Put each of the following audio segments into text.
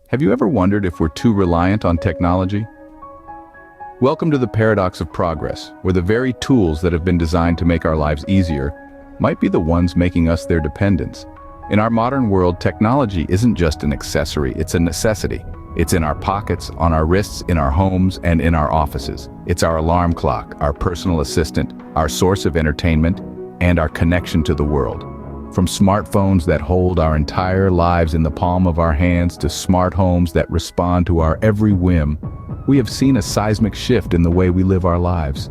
Have you ever wondered if we're too reliant on technology? Welcome to the paradox of progress, where the very tools that have been designed to make our lives easier might be the ones making us their dependents. In our modern world, technology isn't just an accessory, it's a necessity. It's in our pockets, on our wrists, in our homes, and in our offices. It's our alarm clock, our personal assistant, our source of entertainment, and our connection to the world. From smartphones that hold our entire lives in the palm of our hands to smart homes that respond to our every whim, we have seen a seismic shift in the way we live our lives.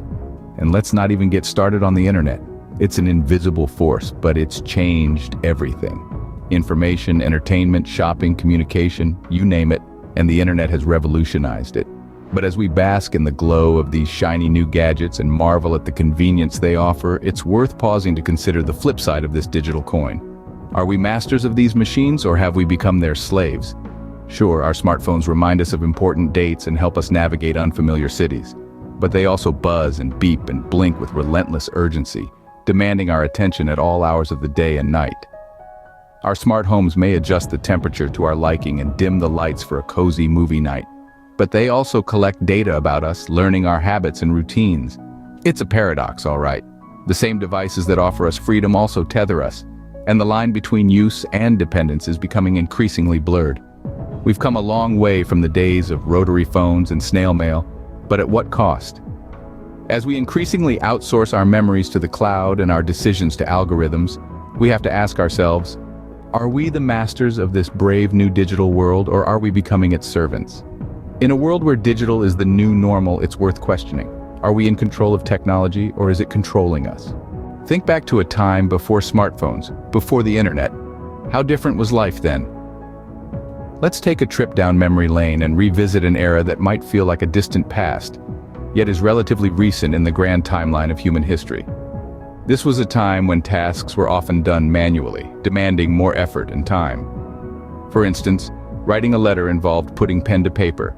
And let's not even get started on the internet. It's an invisible force, but it's changed everything. Information, entertainment, shopping, communication, you name it, and the internet has revolutionized it. But as we bask in the glow of these shiny new gadgets and marvel at the convenience they offer, it's worth pausing to consider the flip side of this digital coin. Are we masters of these machines, or have we become their slaves? Sure, our smartphones remind us of important dates and help us navigate unfamiliar cities. But they also buzz and beep and blink with relentless urgency, demanding our attention at all hours of the day and night. Our smart homes may adjust the temperature to our liking and dim the lights for a cozy movie night. But they also collect data about us, learning our habits and routines. It's a paradox, all right. The same devices that offer us freedom also tether us, and the line between use and dependence is becoming increasingly blurred. We've come a long way from the days of rotary phones and snail mail, but at what cost? As we increasingly outsource our memories to the cloud and our decisions to algorithms, we have to ask ourselves, are we the masters of this brave new digital world, or are we becoming its servants? In a world where digital is the new normal, it's worth questioning. Are we in control of technology, or is it controlling us? Think back to a time before smartphones, before the internet. How different was life then? Let's take a trip down memory lane and revisit an era that might feel like a distant past, yet is relatively recent in the grand timeline of human history. This was a time when tasks were often done manually, demanding more effort and time. For instance, writing a letter involved putting pen to paper,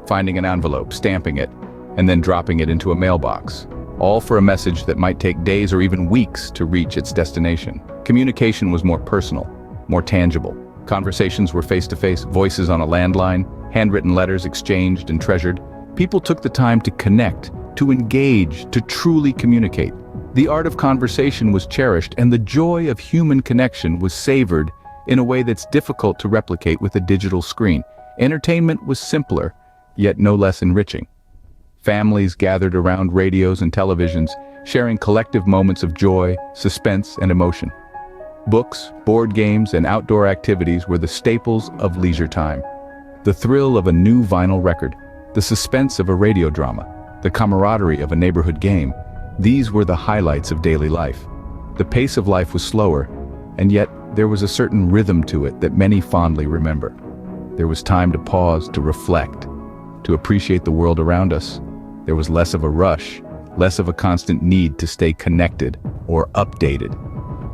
finding an envelope, stamping it, and then dropping it into a mailbox, all for a message that might take days or even weeks to reach its destination. Communication was more personal, more tangible. Conversations were face-to-face, voices on a landline, handwritten letters exchanged and treasured. People took the time to connect, to engage, to truly communicate. The art of conversation was cherished, and the joy of human connection was savored in a way that's difficult to replicate with a digital screen. Entertainment was simpler, yet no less enriching. Families gathered around radios and televisions, sharing collective moments of joy, suspense, and emotion. Books, board games, and outdoor activities were the staples of leisure time. The thrill of a new vinyl record, the suspense of a radio drama, the camaraderie of a neighborhood game, these were the highlights of daily life. The pace of life was slower, and yet there was a certain rhythm to it that many fondly remember. There was time to pause, to reflect, to appreciate the world around us. There was less of a rush, less of a constant need to stay connected or updated.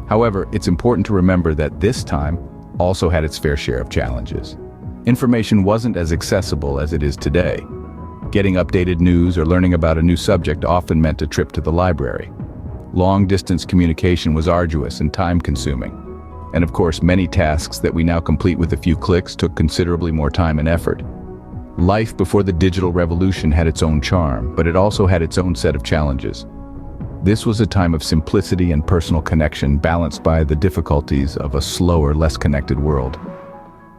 However, it's important to remember that this time also had its fair share of challenges. Information wasn't as accessible as it is today. Getting updated news or learning about a new subject often meant a trip to the library. Long-distance communication was arduous and time-consuming. And of course, many tasks that we now complete with a few clicks took considerably more time and effort. Life before the digital revolution had its own charm, but it also had its own set of challenges. This was a time of simplicity and personal connection, balanced by the difficulties of a slower, less connected world.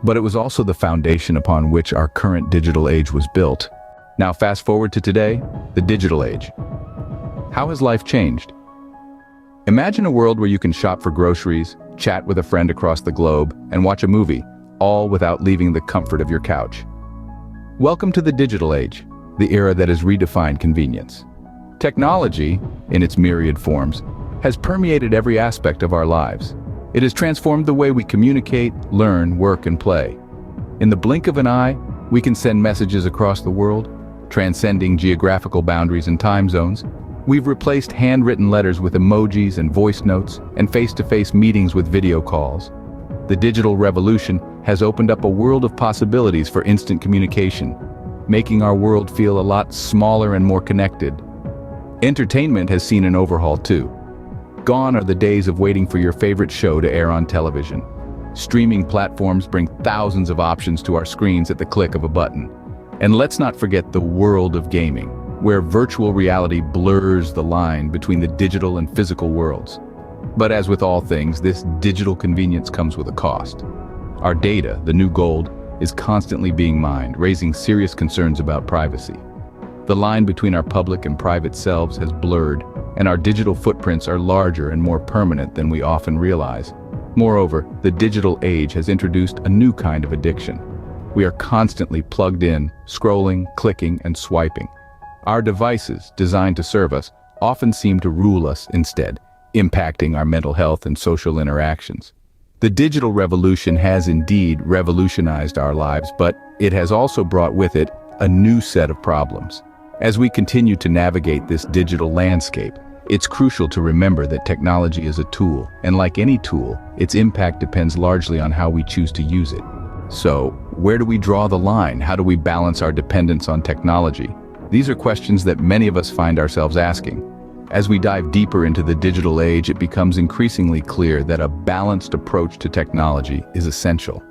But it was also the foundation upon which our current digital age was built. Now fast forward to today, the digital age. How has life changed? Imagine a world where you can shop for groceries, chat with a friend across the globe, and watch a movie, all without leaving the comfort of your couch. Welcome to the digital age, the era that has redefined convenience. Technology, in its myriad forms, has permeated every aspect of our lives. It has transformed the way we communicate, learn, work, and play. In the blink of an eye, we can send messages across the world, transcending geographical boundaries and time zones. We've replaced handwritten letters with emojis and voice notes, and face-to-face meetings with video calls. The digital revolution has opened up a world of possibilities for instant communication, making our world feel a lot smaller and more connected. Entertainment has seen an overhaul too. Gone are the days of waiting for your favorite show to air on television. Streaming platforms bring thousands of options to our screens at the click of a button. And let's not forget the world of gaming, where virtual reality blurs the line between the digital and physical worlds. But as with all things, this digital convenience comes with a cost. Our data, the new gold, is constantly being mined, raising serious concerns about privacy. The line between our public and private selves has blurred, and our digital footprints are larger and more permanent than we often realize. Moreover, the digital age has introduced a new kind of addiction. We are constantly plugged in, scrolling, clicking, and swiping. Our devices, designed to serve us, often seem to rule us instead, impacting our mental health and social interactions. The digital revolution has indeed revolutionized our lives, but it has also brought with it a new set of problems. As we continue to navigate this digital landscape, it's crucial to remember that technology is a tool, and like any tool, its impact depends largely on how we choose to use it. So, where do we draw the line? How do we balance our dependence on technology? These are questions that many of us find ourselves asking. As we dive deeper into the digital age, it becomes increasingly clear that a balanced approach to technology is essential.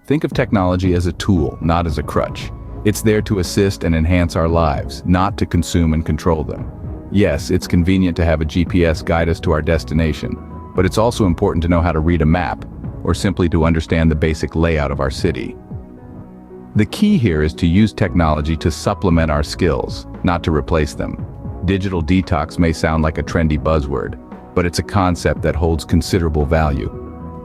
Think of technology as a tool, not as a crutch. It's there to assist and enhance our lives, not to consume and control them. Yes, it's convenient to have a GPS guide us to our destination, but it's also important to know how to read a map, or simply to understand the basic layout of our city. The key here is to use technology to supplement our skills, not to replace them. Digital detox may sound like a trendy buzzword, but it's a concept that holds considerable value.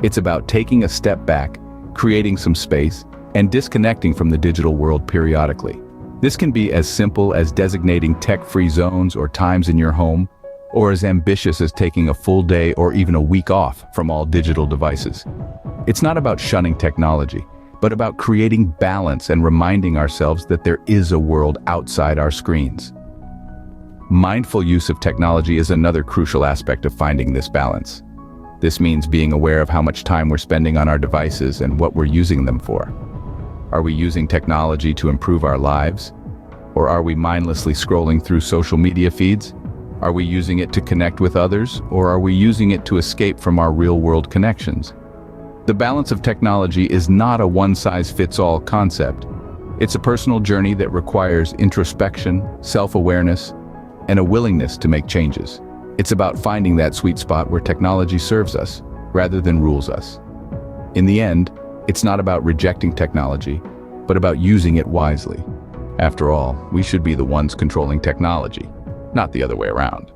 It's about taking a step back, creating some space, and disconnecting from the digital world periodically. This can be as simple as designating tech-free zones or times in your home, or as ambitious as taking a full day or even a week off from all digital devices. It's not about shunning technology, but about creating balance and reminding ourselves that there is a world outside our screens. Mindful use of technology is another crucial aspect of finding this balance. This means being aware of how much time we're spending on our devices and what we're using them for. Are we using technology to improve our lives? Or are we mindlessly scrolling through social media feeds? Are we using it to connect with others, or are we using it to escape from our real-world connections? The balance of technology is not a one-size-fits-all concept. It's a personal journey that requires introspection, self-awareness, and a willingness to make changes. It's about finding that sweet spot where technology serves us, rather than rules us. In the end, it's not about rejecting technology, but about using it wisely. After all, we should be the ones controlling technology, not the other way around.